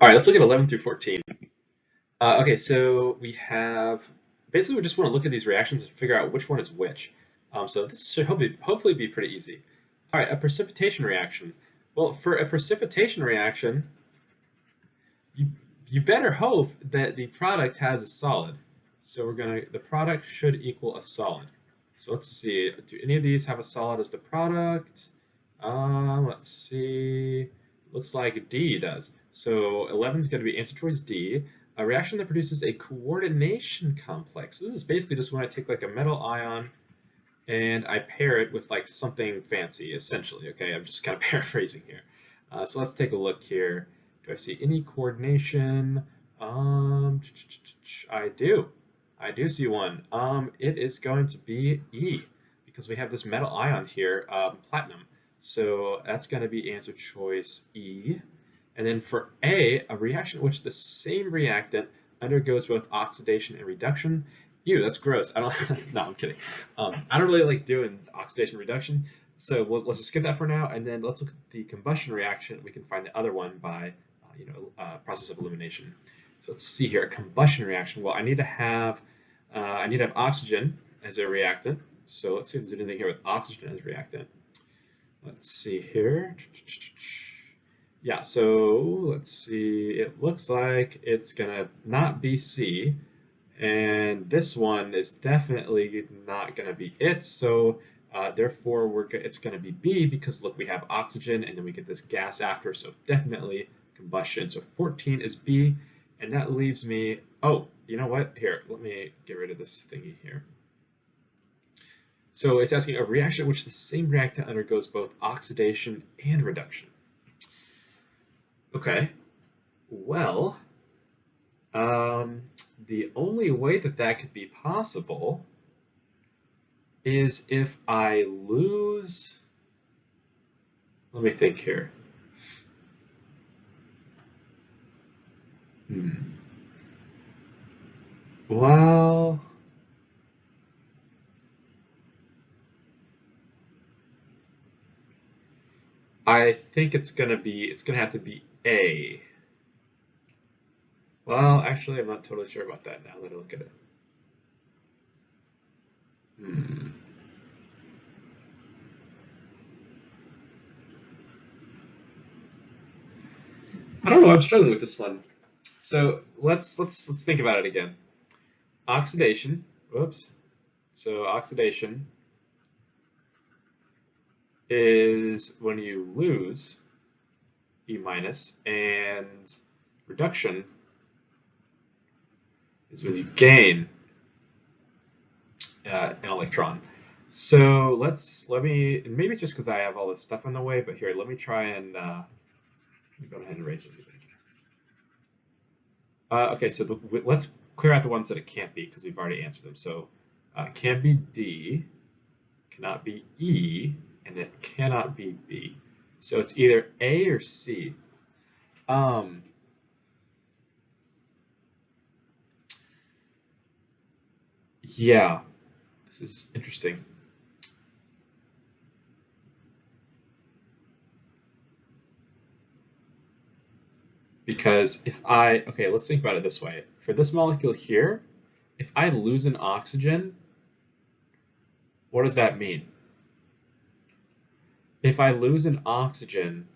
All right, let's look at 11 through 14. Okay, so we have, basically we just want to look at these reactions and figure out which one is which. So this should hopefully be pretty easy. All right, a precipitation reaction. Well, for a precipitation reaction, you, you better hope that the product has a solid. So the product should equal a solid. So let's see, do any of these have a solid as the product? Let's see, looks like D does. So 11 is going to be answer choice D. A reaction that produces a coordination complex. This is basically just when I take like a metal ion and I pair it with like something fancy, essentially. Okay, I'm just kind of paraphrasing here. So let's take a look here. Do I see any coordination? I do. I do see one. It is going to be E because we have this metal ion here, platinum. So that's going to be answer choice E. And then for A, a reaction in which the same reactant undergoes both oxidation and reduction. Ew, that's gross. I don't. No, I'm kidding. I don't really like doing oxidation and reduction. So let's just skip that for now, and then let's look at the combustion reaction. We can find the other one by, process of elimination. So let's see here, a combustion reaction. Well, I need to have oxygen as a reactant. So let's see if there's anything here with oxygen as a reactant. Let's see here. Yeah, so let's see. It looks like it's gonna not be C, and this one is definitely not gonna be it. So therefore, it's gonna be B because look, we have oxygen, and then we get this gas after. So definitely combustion. So 14 is B, and that leaves me. Oh, you know what? Here, let me get rid of this thingy here. So it's asking a reaction in which the same reactant undergoes both oxidation and reduction. Okay, well, the only way that that could be possible is if I lose, let me think here. Well, I think it's gonna have to be A. Well, actually, I'm not totally sure about that now that I look at it. I don't know. I'm struggling with this one. So let's think about it again. Oxidation. Whoops. So oxidation is when you lose E minus, and reduction is when you gain an electron. So maybe it's just because I have all this stuff in the way, but here, let me try and go ahead and erase everything. Okay, so let's clear out the ones that it can't be because we've already answered them. So it can't be D, cannot be E, and it cannot be B. So it's either A or C. Yeah, this is interesting. Because okay, let's think about it this way. For this molecule here, if I lose an oxygen, what does that mean? If I lose an oxygen,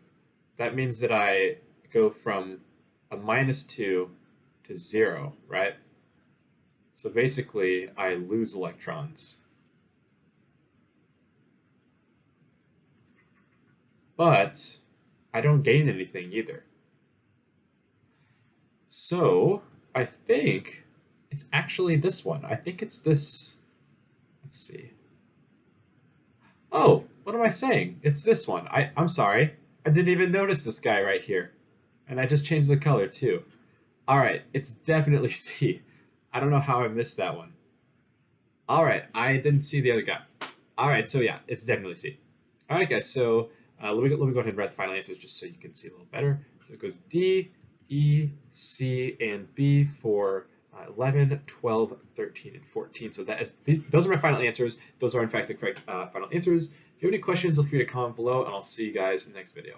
that means that I go from a -2 to 0, right? So basically, I lose electrons. But I don't gain anything either. So I think it's actually this one. I think it's this. Let's see. Oh, what am I saying? It's this one. I'm sorry. I didn't even notice this guy right here. And I just changed the color too. All right, it's definitely C. I don't know how I missed that one. All right, I didn't see the other guy. All right, so yeah, it's definitely C. All right, guys, so let me go ahead and write the final answers just so you can see a little better. So it goes D, E, C, and B for 11, 12, 13, and 14. So those are my final answers. Those are, in fact, the correct final answers. If you have any questions, feel free to comment below, and I'll see you guys in the next video.